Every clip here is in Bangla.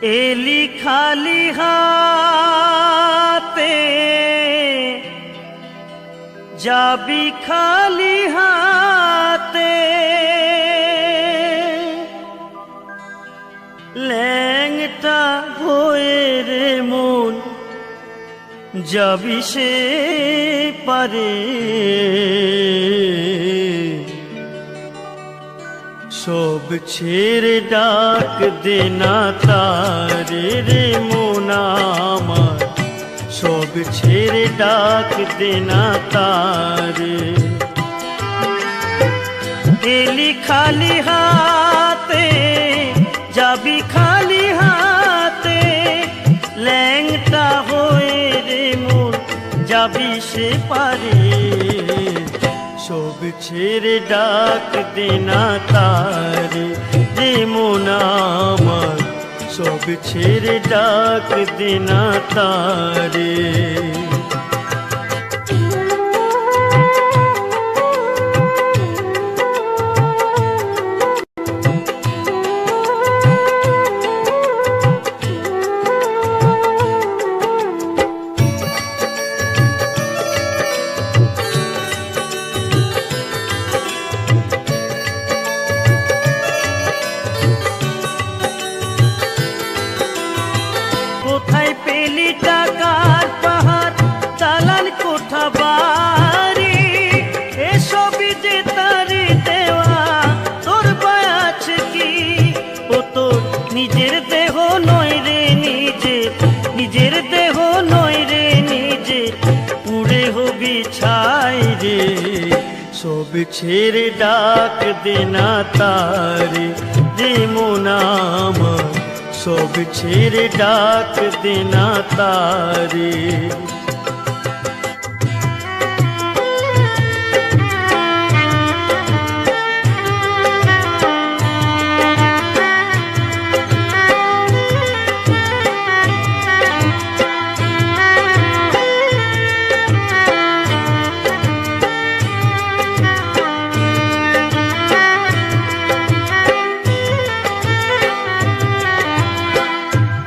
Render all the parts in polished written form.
এলি খালি হাতে যাবি খালি হাতে, ল্যাংটা হয়ে রে মন যাবি সে পারে। সব ছেড়ে ডাক দেনা তারে রে মন আমার, সব ছেড়ে ডাক দেনা তারে। এলি খালি হাতে যাবি খালি হাতে, ল্যাংটা হয়ে রে মন যাবি সে পারে। সব ছেড়ে ডাক দেনা তারে রে মন আমার, সব ছেড়ে ডাক দেনা তারে। কোথায় পেলি টাকার পাহাড়, চালান কোঠা বাড়ি, এসবই যে তারি দেওয়া তোর আছে কি? ও তোর নিজের দেহ নয় রে নিজের, নিজের দেহ নয় রে নিজের, উড়ে হবি ছাই রে। সব ছেড়ে ডাক দেনা তারে রে মন আমার, সব ছেড়ে ডাক দেনা তারে।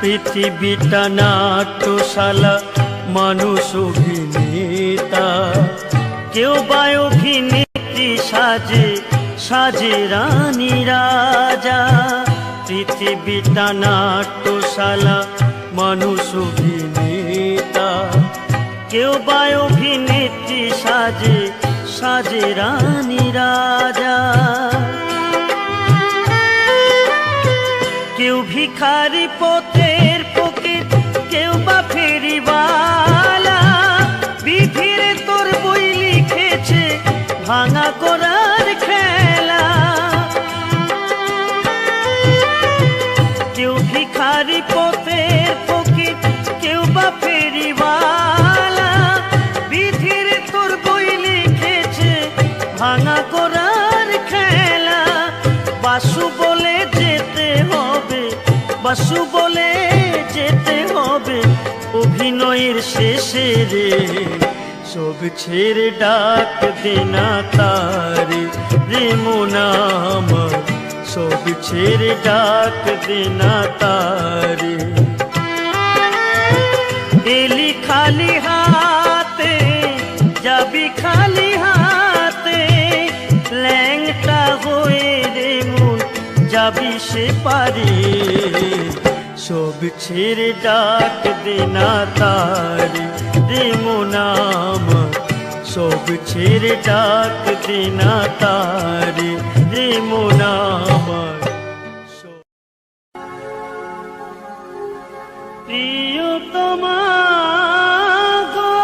পৃথিবীটা নাট্যশালা, মানুষ অভিনেতা, কেউ বা অভিনেত্রী সাজে সাজে রানী রাজা। পৃথিবীটা নাট্যশালা, মানুষ অভিনেতা, কেউ বা অভিনেত্রী সাজে সাজে রানী রাজা। কেউ ভিখারি পথের ফকির, কেউ বা ফেরিওয়ালা, বিধির তোর বই লিখেছে ভাঙা করার খেলা। কেউ ভিখারি পথের ফকির, কেউ বা ফেরিওয়ালা, বিধির তোর বই লিখেছে ভাঙা করার খেলা। বাসু বলে যেতে হবে, বাসু বলে যেতে হবে অভিনয়ের শেষে রে। সব ছেড়ে ডাক দেনা তারে রে মন আমার, সব ছেড়ে ডাক দেনা তারে। এলি খালি হাতে যাবি খালি হাতে, ল্যাংটা হয়ে রে মন যাবি সে পারে। সব ছেড়ে ডাক দেনা তারে রে মন আমার, সব ছেড়ে ডাক দেনা তারে রে মন আমার। প্রিয়তমা গো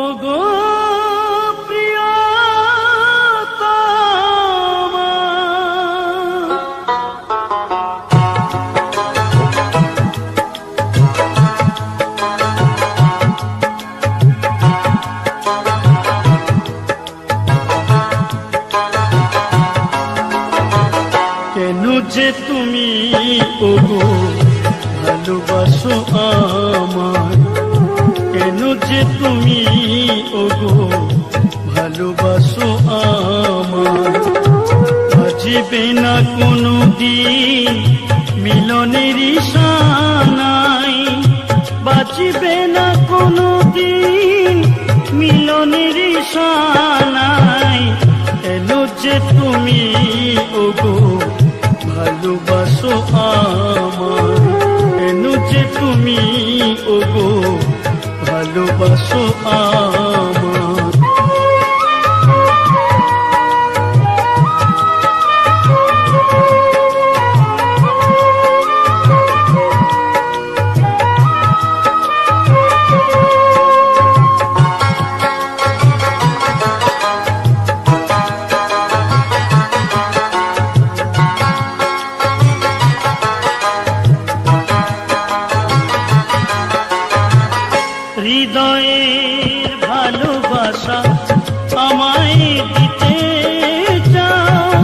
ও গো যে তুমি ওগো ভালোবাসো আমায়, কেন যে তুমি ওগো ভালোবাসো আমায়। মাঝে বাজিবে না কোনো দিন মিলনের ইশানায়, বাজিবে না কোনো দিন মিলনের ইশানায়। এলো যে তুমি ওগো ভালোবাসো আমার, এলো যে তুমি ওগো ভালোবাসো আমার। হৃদয়ের ভালোবাসা আমায় দিতে চাও,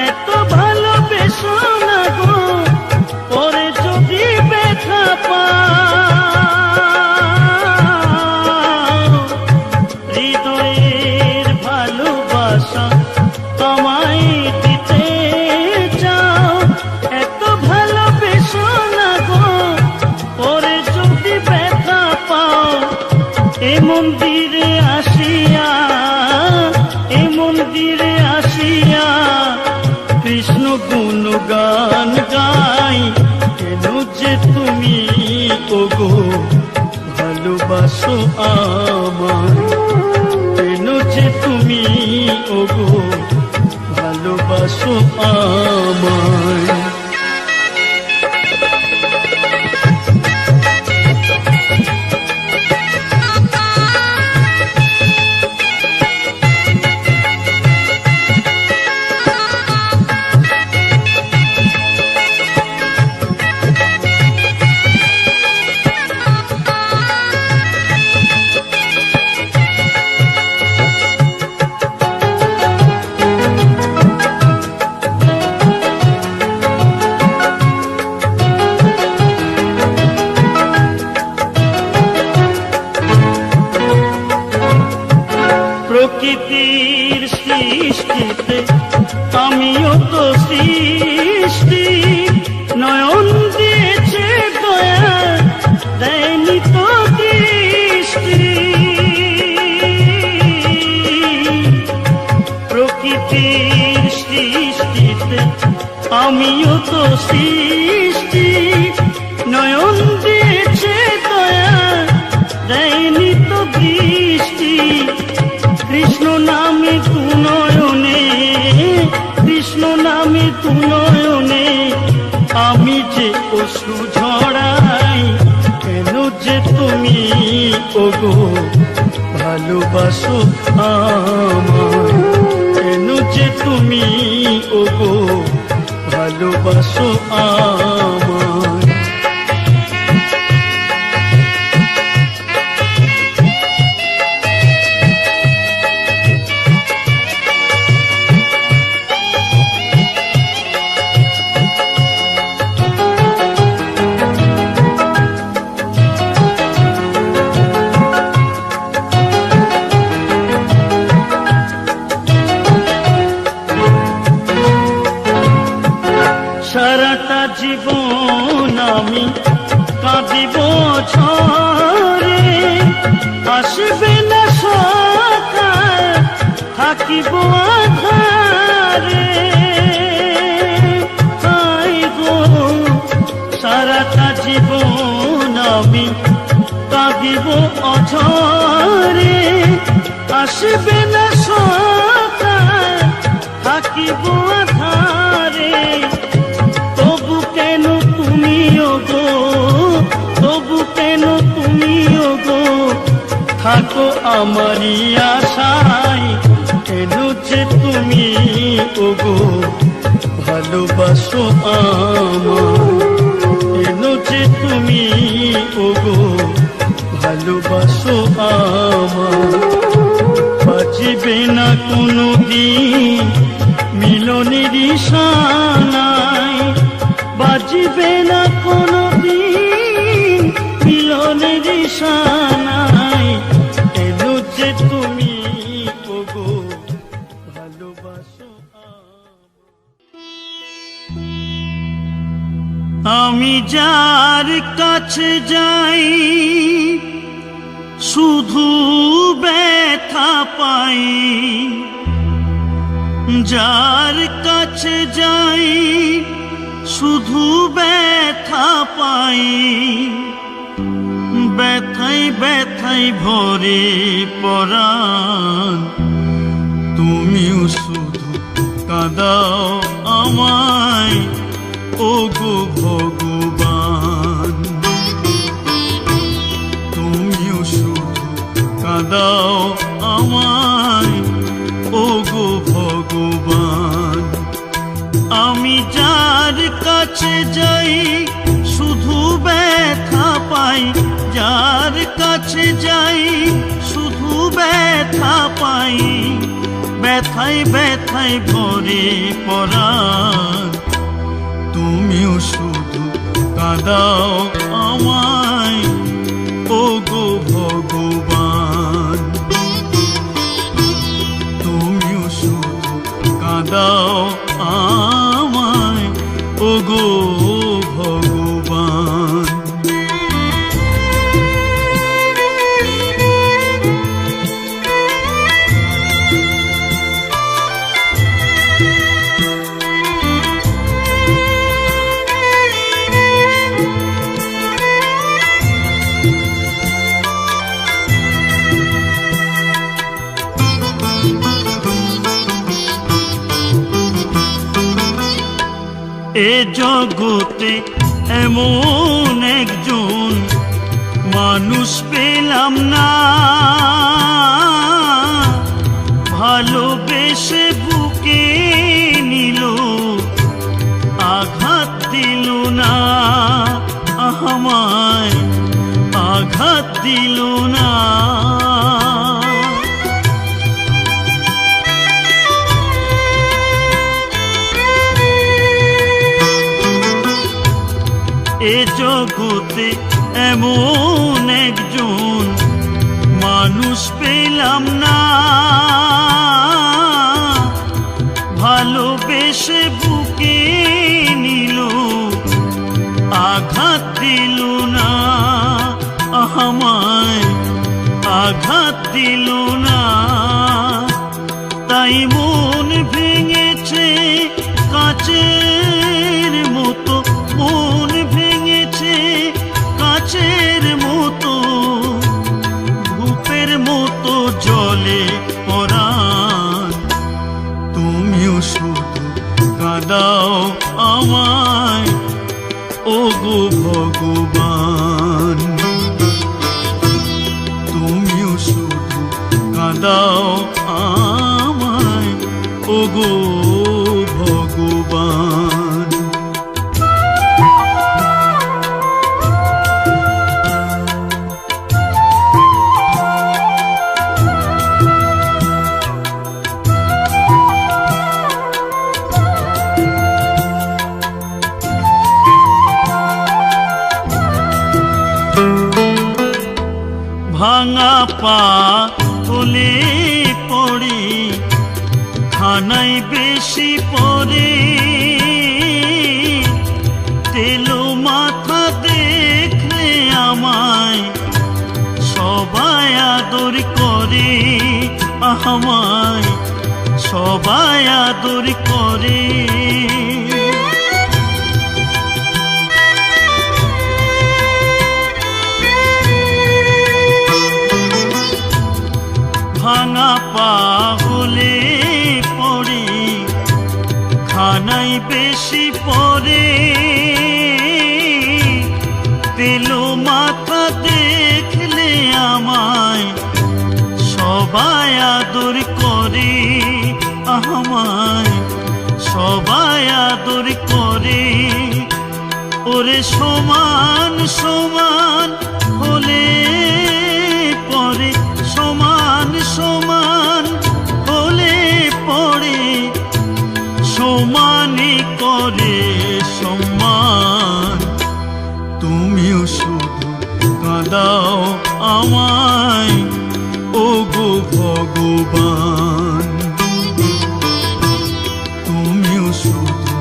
এত ভালোবেসো না গো পরে যদি ব্যথা পাও। হৃদয়ের ভালোবাসা আমায় দিতে চাও, এত ভালোবেসো না গো পরে যদি ব্যথা পাও। এ মন্দিরে আসিয়া, এ মন্দিরে আসিয়া কৃষ্ণ গুণগান গাই। কেন যে তুমি ওগো ভালোবাসো আমায়, কেন যে তুমি ওগো ভালোবাসো আমায়। প্রকৃতির সৃষ্টিতে আমিও তো সৃষ্টি, নয়ন দিয়েছে দয়া দেয়নি তো দৃষ্টি। প্রকৃতির সৃষ্টিতে আমিও তো সৃষ্টি, নয়ন দিয়েছে দয়া দেয়নি তো দৃষ্টি। কৃষ্ণ নামে তু নয়নে, কৃষ্ণ নামে তু নয়নে আমি যে অশ্রু ঝরাই। কেন যে তুমি ওগো ভালোবাসো আমায়, কেন যে তুমি ওগো ভালোবাসো আমায়। সারাটা জীবন আমি কাঁদিব ঝরে, আসবে না সকাল থাকিব আঁধারে। আই গো সারাটা জীবন আমি কাঁদিব অঝরে, আসবে না সকাল থাকিব আঁধারে। তবু কেন তুমি ওগো, তবু কেন তুমি ওগো থাকো আমারই আশায়। কেন যে তুমি ওগো ভালোবাসো আমায়, কেন যে তুমি ওগো ভালোবাসো আমায়। বাজিবে না কোনো দিন মিলনের ইশানায়, বাজিবে না কোনো দিন মিলনের ইশানায়। এলো যে তুমি ওগো ভালোবাসো আমায়। আমি যার কাছে যাই শুধু ব্যথা পাই, যার কাছে যাই শুধু ব্যথা পাই, ব্যথাই ব্যথাই ভরে পরাণ। তুমিও শুধু কাঁদাও আমায় ওগো ভগবান, তুমিও শুধু কাঁদাও আমায় ওগো ভগবান। আমি যার কাছে যাই শুধু ব্যথা পাই, যার কাছে যাই শুধু ব্যথা পাই, ব্যথাই ব্যথাই ভরে পরাণ। তুমিও শুধু কাঁদাও আমায় ওগো ভগবান, তুমিও শুধু কাঁদাও আমায় ওগো ভগবান। এ জগতে এমন একজন মানুষ পেলাম না, ভালোবেসে বুকে নিল আঘাত দিল না, আমায় আঘাত দিল না। এ জগতে এমন একজন মানুষ পেলাম না, ভালোবেসে বুকে নিল আঘাত দিল না, আমায় আঘাত দিল না। তাই মন ভেঙেছে কাচের মতো, মন ভেঙেছে কাচের মতো, ধূপের মতো জলে পরাণ। তুমিও শুধু কাঁদাও আমায় ওগো ভগবান, তুমিও শুধু কাঁদাও আমায় ওগো ভগবান। ভাঙা পা হলে পড়ে খানাই বেশি পরে, তেলো মাথা দেখলে আমায় সবাই আদর করে, আমায় সবাই আদর করে। ভাঙা পা হলে পড়ে খানাই বেশি পরে, তেলো মাথা দেখলে আমায় সবাই আদর করে, আমায় সবাই আদর করে। ওরে সমান সমান হলে পরে, সমান সমান হলে পড়ে, সমানই করে সম্মান। তুমিও শুধু কাঁদাও আমায় ওগো ভগবান, তুমিও শুধু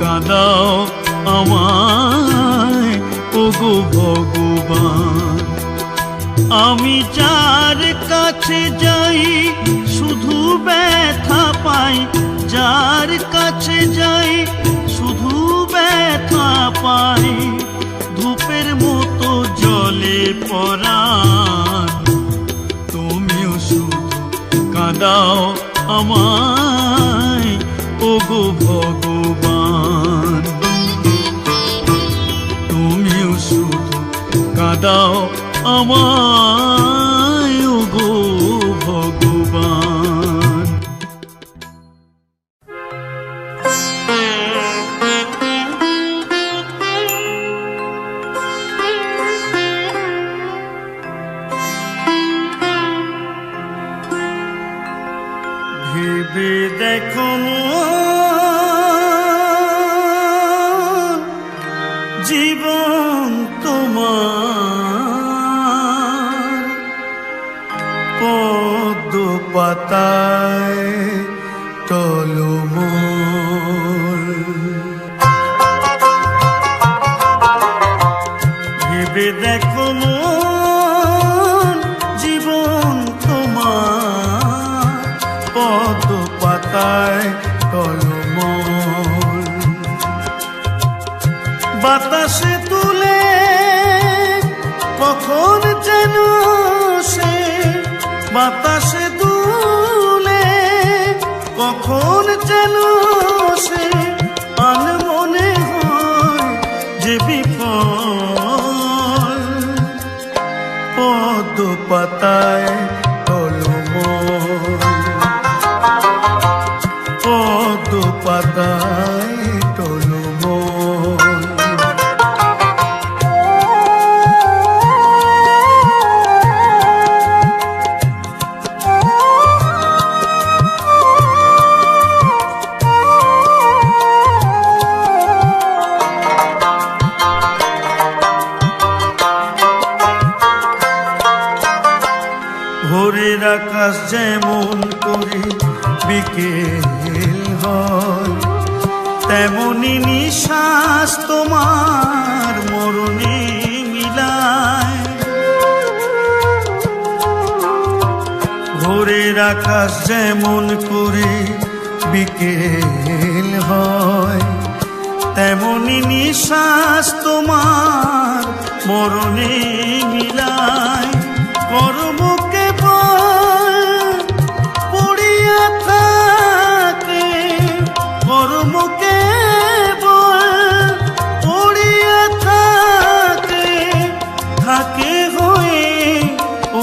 কাঁদাও আমায় ওগো ভগবান। আমি যার কাছে যাই শুধু ব্যথা পাই, যার কাছে যাই শুধু ব্যথা পাই। ধূপের মতো জলে পরাণ, তুমিও শুধু কাঁদাও আমায় ওগো ভগবান। তুমিও শুধু কাঁদাও আমায় ওগো ভগবান। ভেবে দেখো জীবন তোমার পদ্ম পাতায় টলমল। ভেবে দেখো জীবন তোমার পদ্ম পাতায় টলমল। বাতাসে তুলে কখন যেন সে, বাতাসে তুলে কখন যেন সে আনমনে হয় যে বিফল। পদ্ম পাতায় টলমল, পদ্ম পাতায় টলমল। ভোরের আকাশ যেমন করে বিকেল হয়, তেমনি নিঃশ্বাস তোমার মরণে মিলায়। ভোরের আকাশ যেমন করে বিকেল হয়, তেমনি নিঃশ্বাস তোমার মরণে মিলায়। কর্ম পড়িয়া থাকে, কর্ম পড়িয়া থাকে, থাকে হয়ে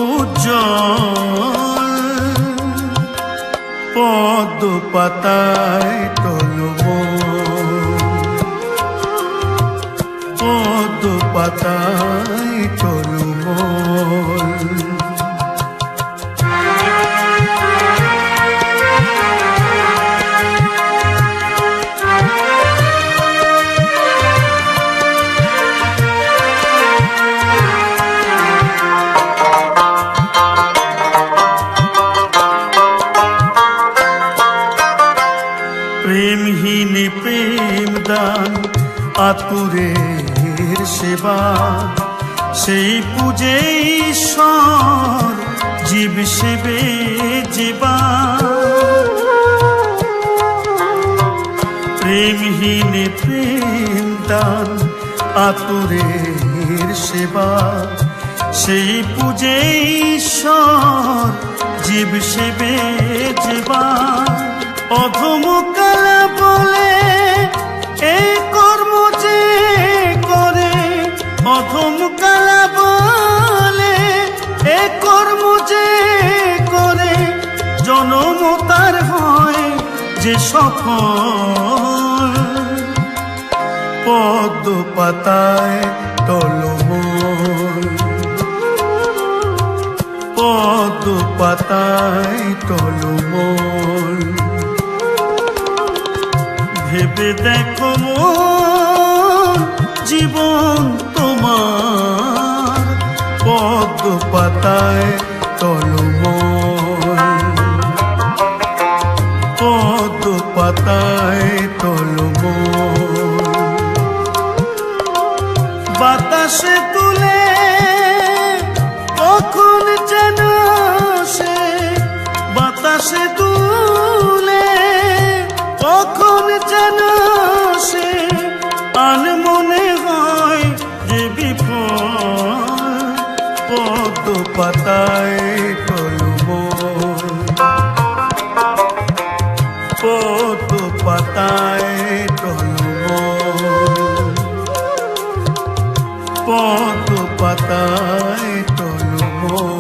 উজ্জ্বল। পদ্ম পাতায় টলমল, পদ্ম পাতায় টলমল। প্রেমহীনে প্রেম দান, আতুরের সেবা, সেই পূজে ঈশ্বর জীব সেবে যেবা। প্রেমহীনে প্রেম দান, আতুরের সেবা, সেই পূজে ঈশ্বর জীব সেবে যেবা। অধম কালা বলে এই কর্ম যে করে, অধম কালা বলে এই কর্ম যে করে, জনম তার হয় যে সফল। পদ্ম পাতায় টলমল, পদ্ম পাতায় টলমল। ভেবে দেখো জীবন তোমার পদ্ম পাতায় টলমল, পদ্ম পাতায় টলমল। বাতাসে তুলে কখন যেন সে বাতাসে তুলে কখন যেন সে আনমনে হয় যে বিফল পদ্ম পাতায় টলমল পদ্ম পাতায় টলমল পদ্ম পাতায় টলমল।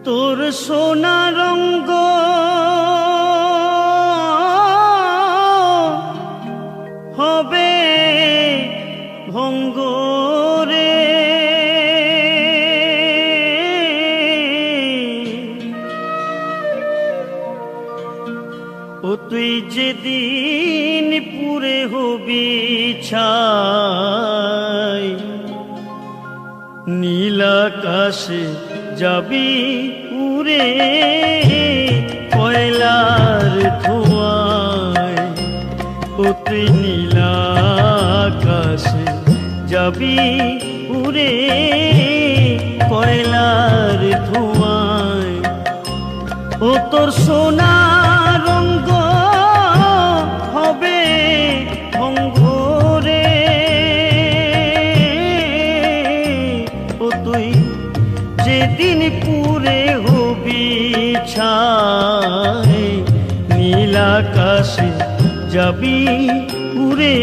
তোর সোনা রঙ্গ হবে ভঙ্গ রে, ও তুই যেদিন পুরে হবি ছাই নীল আকাশে যাবি উড়ে কয়লার ধোঁয়ায়, ও তুই নীল আকাশে যাবি উড়ে কয়লার ধোঁয়ায়, ও তোর সোনা রঙ্গ হবে ভঙ্গ রে, ও তুই যেদিন পুরে হবি ছাই নীল আকাশে যাবি উড়ে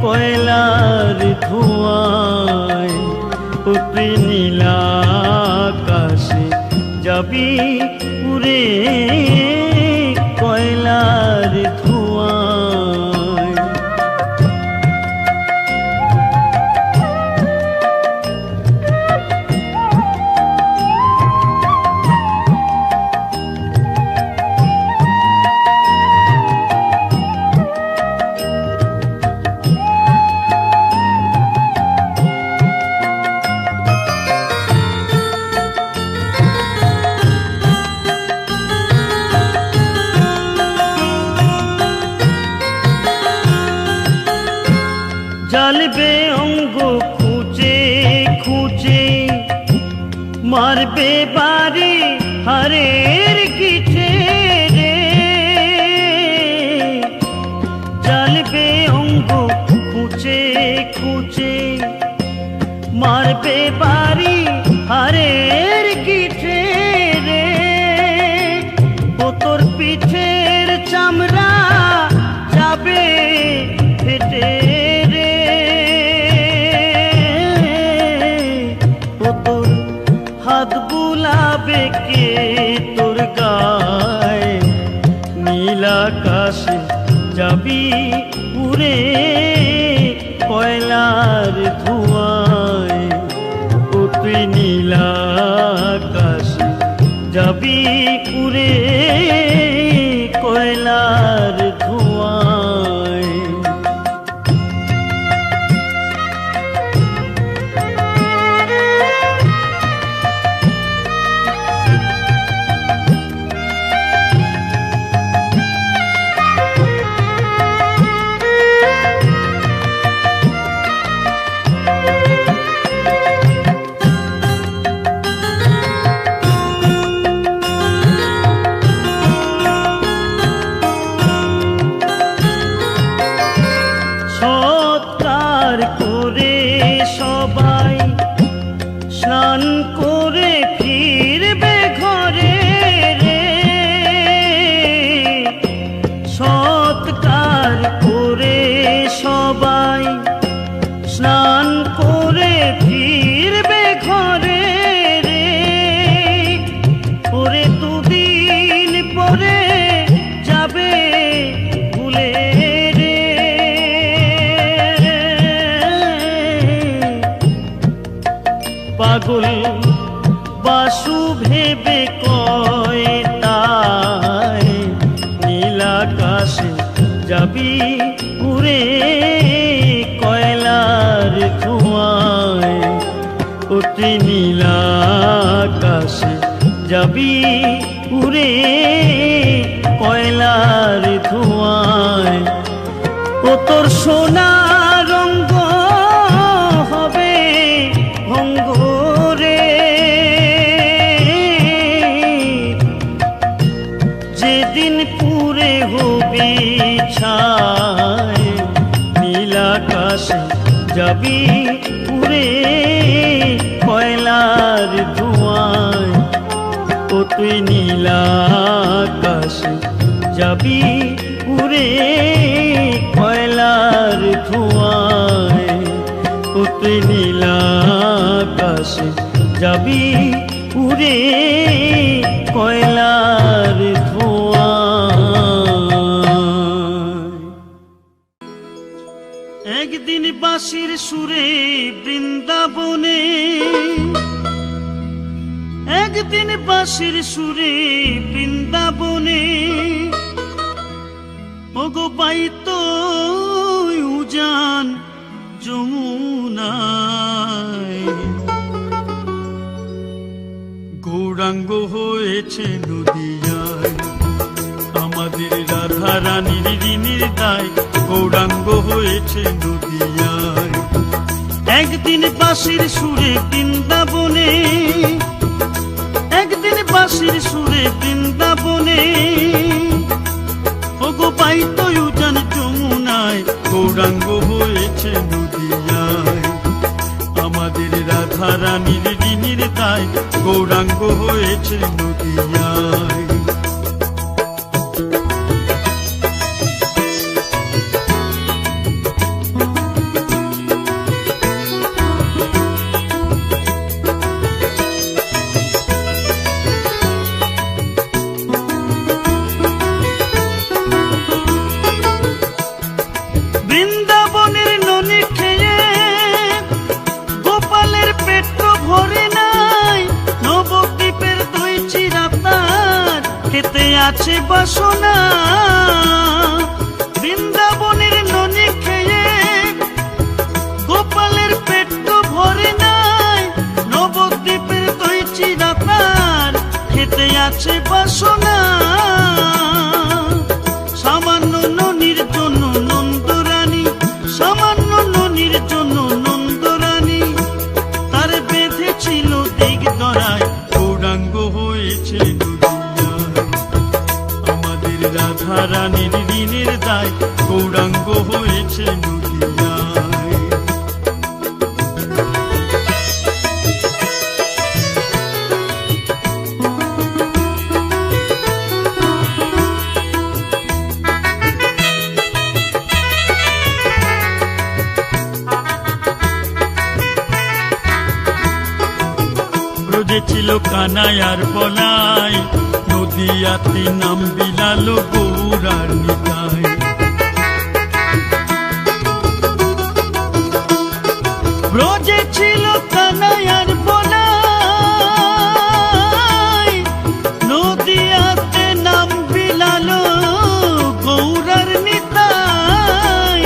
কয়লার ধোঁয়ায়, ও তুই নীল আকাশে যাবি উড়ে কয়লার ধোঁয়ায়। জ্বালবে অঙ্গ খুঁজে খুঁজে মারবে বাড়ি হারের কিঠে রে, জ্বালবে অঙ্গ খুঁজে খুঁজে মারবে বাড়ি হারের কিঠে রে, ও তোর পিঠের চামড়া যাবে ফেটে রে, ও তোর হাত বুলাবে কে তোর গায়ে নীল আকাশে যাবি উড়ে কয়লার ধোঁয়ায়, ও তুই নীল আকাশে যাবি উড়ে কয়লার ধোঁয়ায়। পাগল বাসু ভেবে কয় তাই নীল আকাশে যাবি উড়ে কয়লার ধোঁয়ায় অতি নীল আকাশে যাবি উড়ে কয়লার ধোঁয়ায় ও তোর সোনা রঙ্গ হবে ভঙ্গ রে যেদিন পুরে হবি ছায় নীল আকাশে যাবি উড়ে কয়লার ধোঁয়ায় ও তুই নীল আকাশে যাবি উড়ে কয়লার ধোঁয়ায় ও তুই নীল আকাশে যাবি উড়ে কয়লার ধোঁয়ায়। একদিন বাঁশির সুরে বৃন্দাবনে, একদিন বাঁশির সুরে বৃন্দাবনে ওগো পাইতো উজান যমুনায় গৌরাঙ্গ হয়েছে নদিয়ায় আমাদের রাধা রানীর ঋণের দায় গৌরাঙ্গ হয়েছে নদিয়ায়। একদিন বাঁশির সুরে বৃন্দাবনে, একদিন বাঁশির সুরে বৃন্দাবনে ওগো পাইতো উজান যমুনায় গৌরাঙ্গ হয়েছে নদিয়ায় আমাদের রাধা রানীর ঋণের দায় গৌরাঙ্গ হয়েছে নদিয়ায়। বৃন্দাবনের ননি খেয়ে গোপালের পেট ভরে নাই, নবদ্বীপের দই চিরা তার খেতে আছে বাসনা। বৃন্দাবনের ননি খেয়ে গোপালের পেট ভরে নাই, নবদ্বীপের দই চিরা তার খেতে আছে বাসনা। সামান্য ননির জন্য নন্দরানী, সামান্য ননির জন্য নন্দরানী তার বেঁধেছিল দিগদরায় গৌরাঙ্গ হয়েছে নদিয়ায় আমাদের রাধা রানীর ঋণের দায় গৌরাঙ্গ হয়েছে নদিয়ায়। ব্রজে ছিল কানাই আর বলাই নদিয়াতে নাম বিলালো গৌরার নিতাই। ব্রজে ছিল কানাই আর বলাই নদিয়াতে নাম বিলালো গৌরার নিতাই।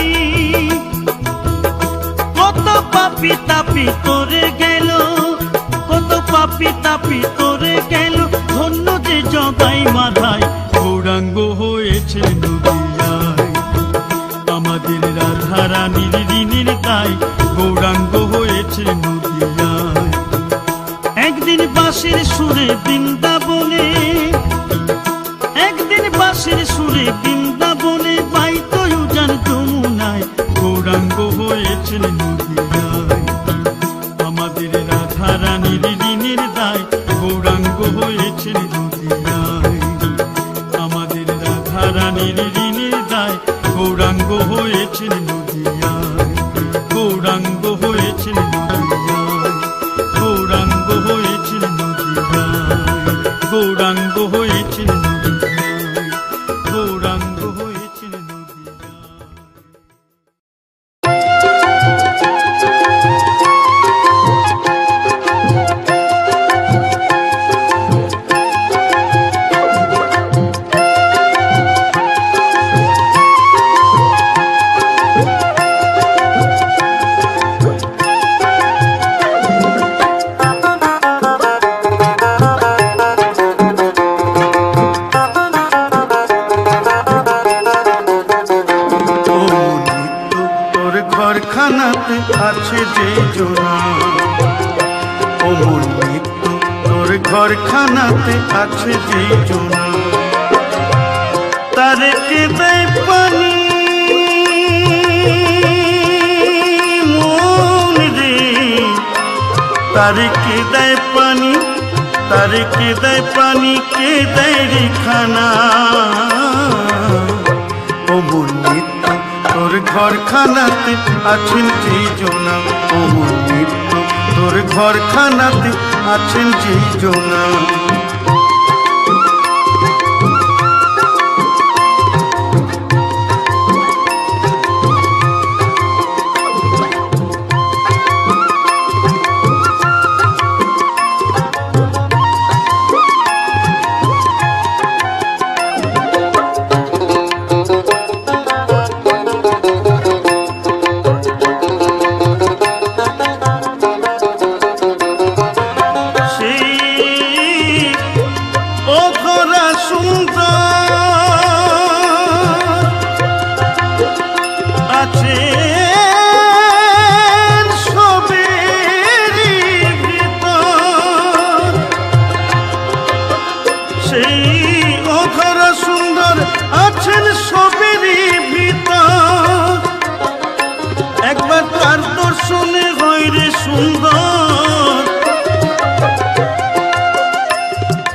কত পাপি তাপি করে গেল, কত পাপি তাপি করে গেল ধন্য যে জগাই মাথায় গৌরাঙ্গ হয়েছে নদিয়ায় আমাদের রাধা রানীর ঋণের দায় গৌরাঙ্গ হয়েছে নদিয়ায়। একদিন বাঁশির সুরে বৃন্দাবনে, একদিন বাঁশির সুরে বৃন্দাবনে পাইতো উজান যমুনায় গৌরাঙ্গ হয়েছে নদিয়ায় আমাদের রাধা রানীর ঋণের দায় গৌরাঙ্গ হয়েছে নদিয়ায় আমাদের রাধা রানীর ঋণের দায় গৌরাঙ্গ হয়েছে নদিয়ায় গৌরাঙ্গ হয়েছে নদিয়ায় গৌরাঙ্গ হয়েছে নদিয়ায় গৌরাঙ্গ হয়েছে নদিয়ায় গৌরাঙ্গ হয়েছে নদিয়ায়। যে জোনা অমর মৃত্যু তোর ঘরখানাতে আছে যে জোনা তারে কে দেয় পানি মন রে তারে কে দেয় পানি তারে কে দেয় পানি কে দেয় রে খানা অমর মৃত্যু তোর ঘরখানাতে আছেন যে জোনা অমর মৃত্যু তোর ঘরখানাতে আছেন যে জোনা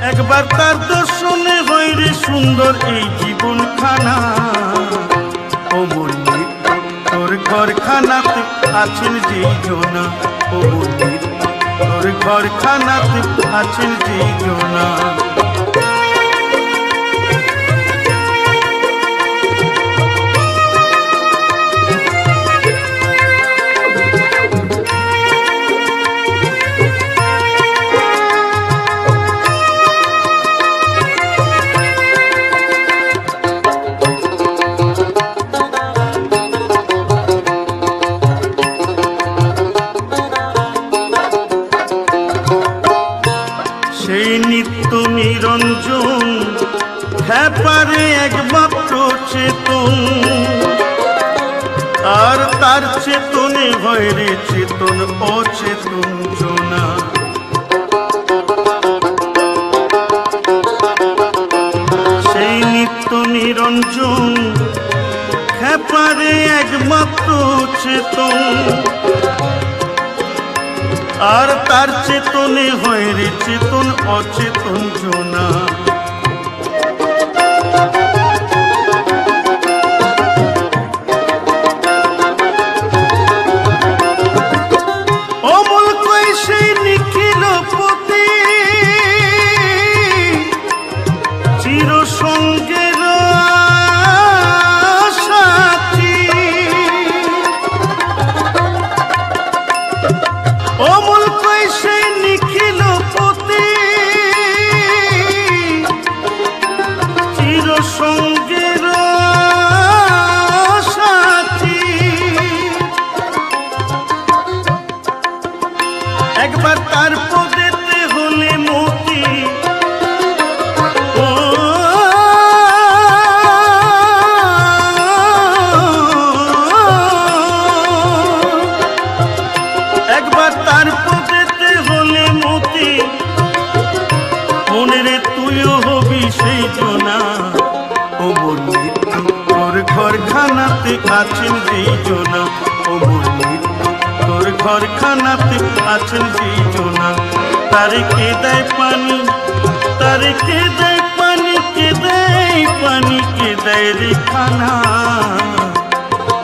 একবার তার দর্শনে হয় রে সুন্দর এই জীবন খানা অমর মৃত্যু তোর ঘরখানাতে আছেন যে জোনা অমর মৃত্যু তোর ঘরখানাতে আছেন যে জোনা নিরঞ্জন হ্যাপারে একমাত্র চেতন আর তার চেতনে হয় রে চেতন অচেতন জোনা সেই নিত্য নিরঞ্জন হ্যাপারে একমাত্র চেতন আর তার চেতনে হয় রে চেতন অচেতন জোনা অমল কই সেই নিখিল পতি চির সঙ্গের সাথী অমল কই সেই নিখিল পতি চির সঙ্গের সাথী একবার তার পদেতে হলে মতি একবার তার পদেতে হলে মতি মনে রে তুইও হবি সেই জোনা অমর মৃত্যু তোর ঘরখানাতে আছেন যেই জোনা অমর মৃত্যু তোর ঘরখানাতে আছেন যেই জোনা তারে কে দেয় পানি তারে কে দেয় পানি কে দেয় পানি কে দেয় রে খানা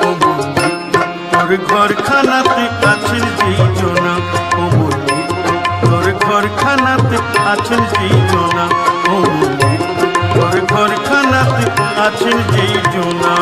অমর মৃত্যু তোর ঘরখানাতে আছেন যেই জোনা অমর মৃত্যু তোর ঘরখানাতে আছেন যেই জোনা অমর মৃত্যু তোর ঘরখানাতে আছেন যেই জোনা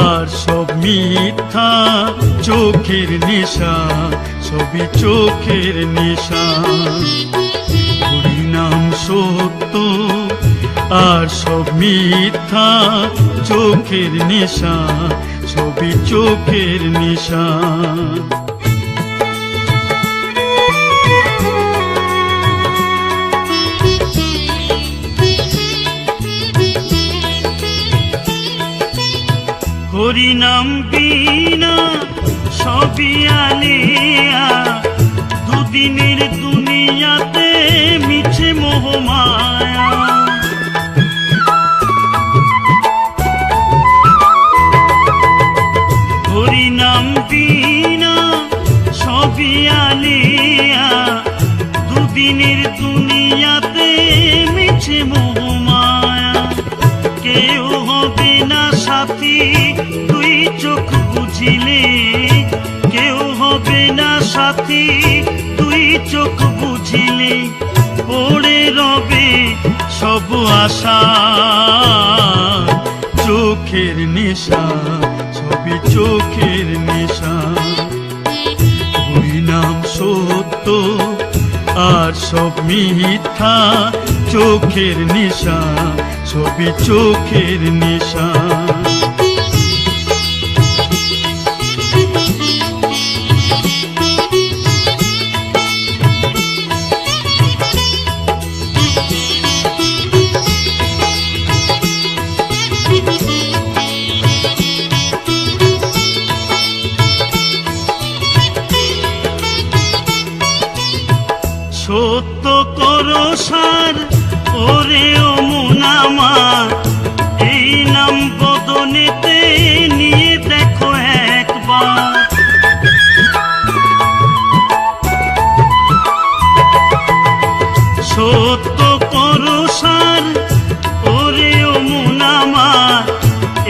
আর সব মিথ্যা চোখের নেশা সবই চোখের নেশা হরিনাম সত্য আর সব মিথ্যা, চোখের নেশা, সবই চোখের নেশা। হরিনাম বিনা সবই আলিয়া, দুদিনের দুনিয়াতে মিছে মোহমায়া। হরিনাম বিনা সবই আলিয়া, দুদিনের দুনিয়াতে মিছে মোহমায়া। কেউ হবে না সাথী দুই চোখ বুঝিলে, কেউ হবে না সাথী দুই চোখ বুঝিলে, পড়ে রবে সব আশা, চোখের নেশা, সবই চোখের নেশা। হরিনাম সত্য আর সব মিথ্যা, চোখের নেশা, সবই চোখের নেশা। সত্য করো সার ওরে ও মুনামা, এই নাম বদনেতে নিয়ে দেখো একবার। সত্য করো সার ওরে ও মুনামা,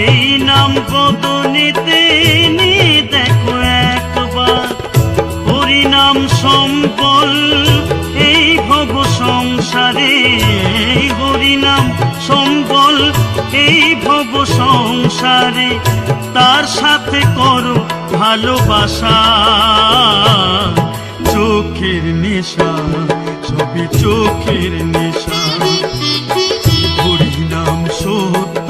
এই নাম বদনেতে নিয়ে দেখো একবার। হরিনাম সম্বল এই ভব সংসারে, হরিনাম সম্বল এই ভব সংসারে, তার সাথে করো ভালোবাসা, চোখের নেশা, সবই চোখের নেশা। হরিনাম সত্য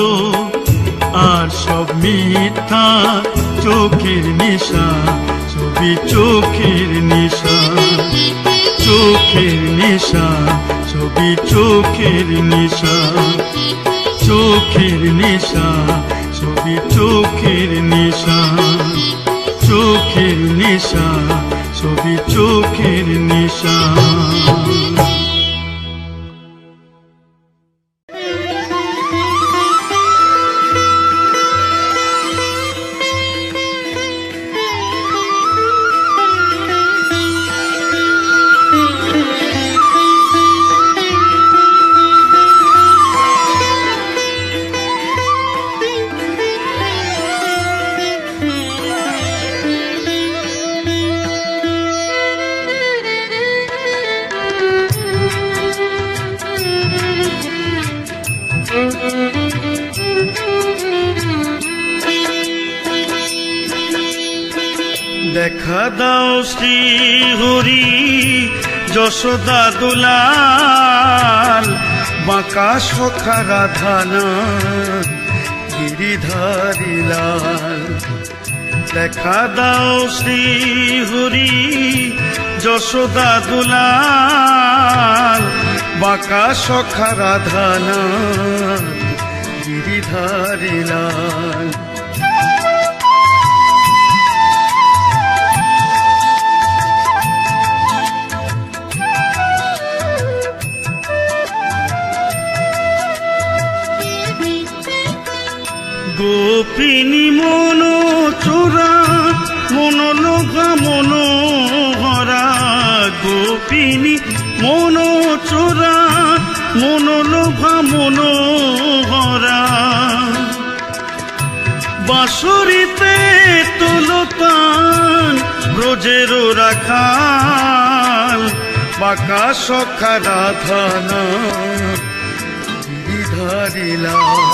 আর সব মিথ্যা, চোখের নেশা, সবই চোখের নেশা। চোখের নেশা, সবই চোখের নেশা। চোখের নেশা, সবই চোখের নেশা। চোখের নেশা, সবই চোখের নেশা। দেখা দাও শ্রী হরি যশোদা দুলাল, বাঁকা সখা রাধানা গিরিধারী লাল। দেখা দাও শ্রী হরি যশোদা দুলাল, বাঁকা সখা রাধানা গিরিধারী লাল। গোপিনী মনো চোরা মনোলোভা মনোহরা, গোপিনী মনো চোরা মনোলোভা মনোহরা। বাঁশরীতে তুলতান ব্রজেরও রাখাল, বাঁকা সখা রাধানা গিরিধারী লাল।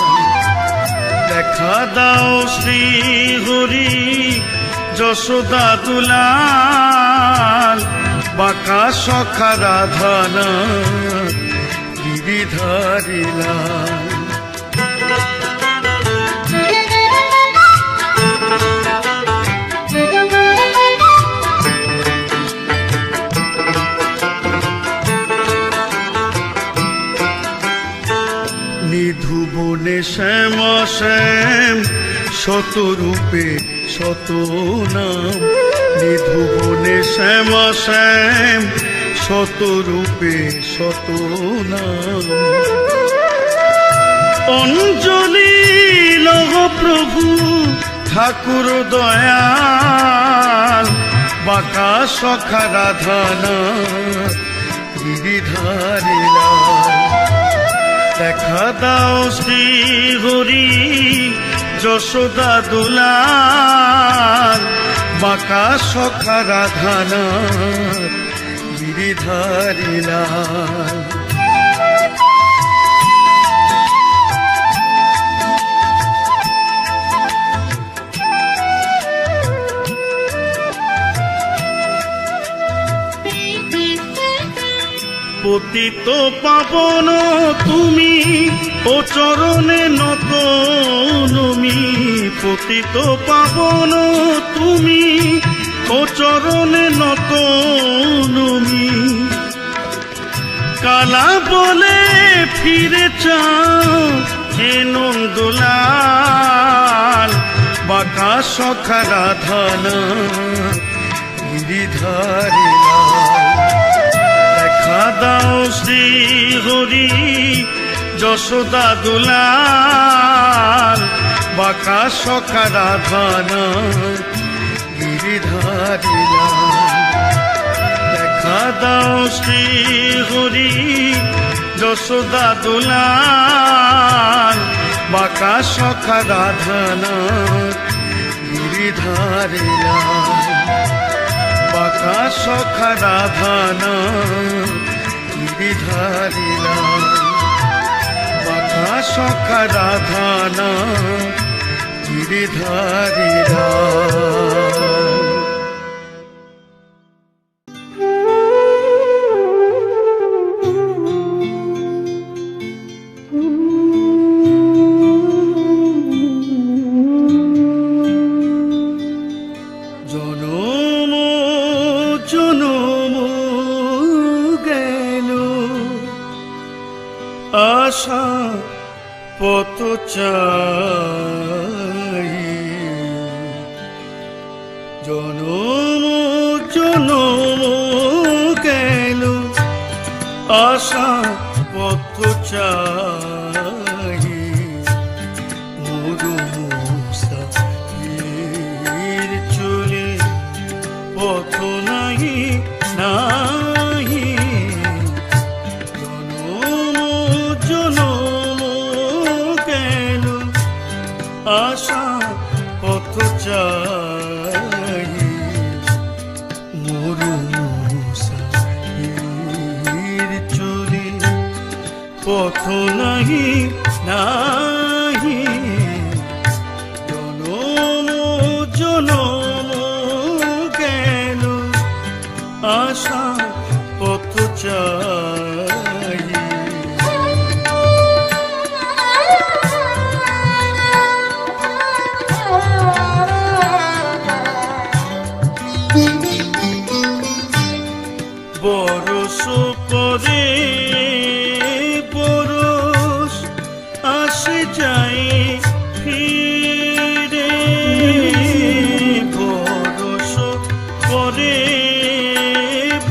দেখা দাও শ্রী হরি যশোদা দুলাল, বাঁকা সখা রাধানা গিরিধারী লাল। নিধুবনে শ্যাম শ্যাম শত রূপে শত নাম, নিধুবনে শ্যাম শ্যাম শত রূপে শত নাম। অঞ্জলি লহ প্রভু ঠাকুর দয়াল, বাঁকা সখা রাধানা গিরিধারী লাল। দেখা দাও শ্রী হরি যশোদা দুলাল, বাঁকা সখা রাধানা গিরিধারী লাল। পতিত পাবন তুমি ও চরণে নত নমি, পতিত পাবন তুমি ও চরণে নত নমি। কালা বলে ফিরে চাও হে নন্দলাল, বাঁকা সখা রাধানা গিরিধারী লাল। দেখা দাও শ্রী হরি যশোদা দুলাল, বাঁকা সখা রাধানা গিরিধারী লাল। দেখা দাও শ্রী হরি যশোদা দুলাল, বাঁকা সখা রাধানা গিরিধারী লাল। বাঁকা সখা রাধানা গিরিধারী লাল, বাঁকা সখা রাধানা গিরিধারী লাল। আশা পত চাই, জনম জনম গেল আশা পত চাই। মরু মুসাফির চলে পথ নাহি নাহি, আশা পথ চাই। মরু মুসাফির চলে পথ নাহি নাহি, জনম জনম গেল আশা পথ চাই। বরস পরে বরস আসে যায় ফিরে, বরস পরে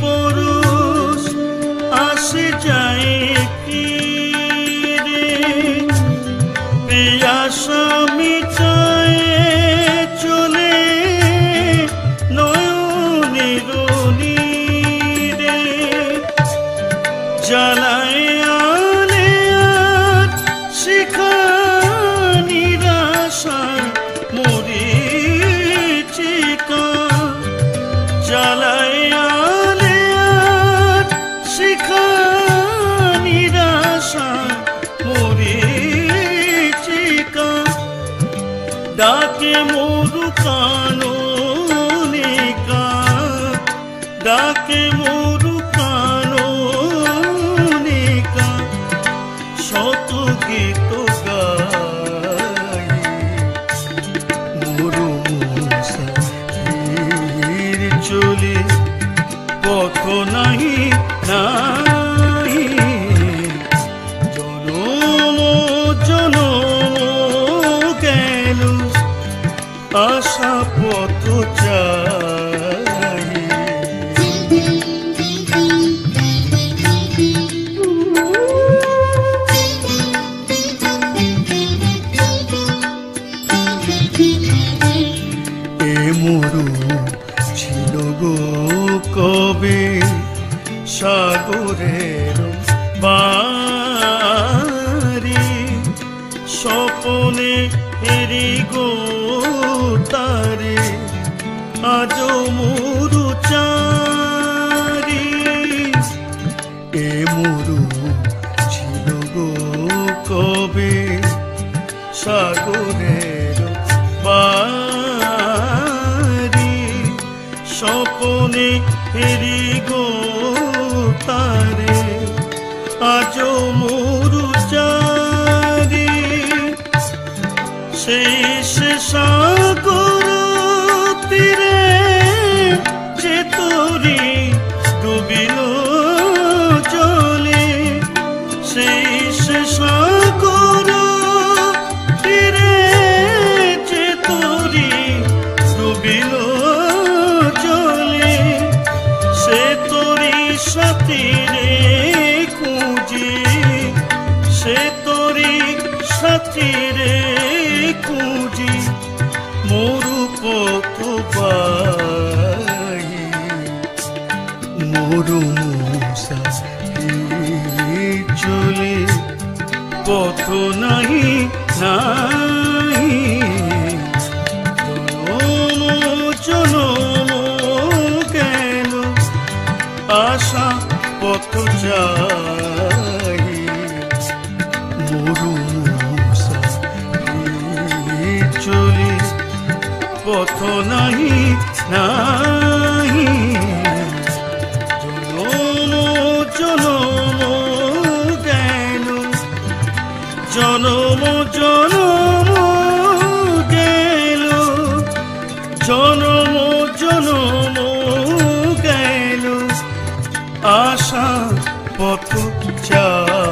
বরস আসে যায় ফিরে। পিয়াসা মিটায় চলে নয়নের জ্বালায় আলে আর শিখা নিরাশা মরিচিকা। জ্বালায় আলে আর শিখা নিরাশা মরিচিকা। ডাকে মরু কাননিকা, ডাকে মরু কাননিকা। নাহি নাহি জনম জনম গেল আশা পথ চাই এ মরু ছিল গো কবে সাগরের বাড়ি স্বপনে হেরি গো তারে আজ মরু চারি এ মরু ছিল গো কবে সাগরের বাড়ি স্বপনে হেরি গো তারে আজ মরু চারি শেষ সাগর তীরে যে তোরি ডুবিল জলে শেষ সাগর তীরে যে তোরি ডুবিল জলে সে তোরি সাথীরে খুঁজি সে তোরি সাথীরে খুঁজি মরু পথ পাই মরু মূষা চলে পথ নাহি নাহি জনম গেল আশা পথ চাই মরু মূষা চলে পথ নাহি নাহি জনম গেল জনম জনম গেল জনম জনম গেল আশা পথ চাই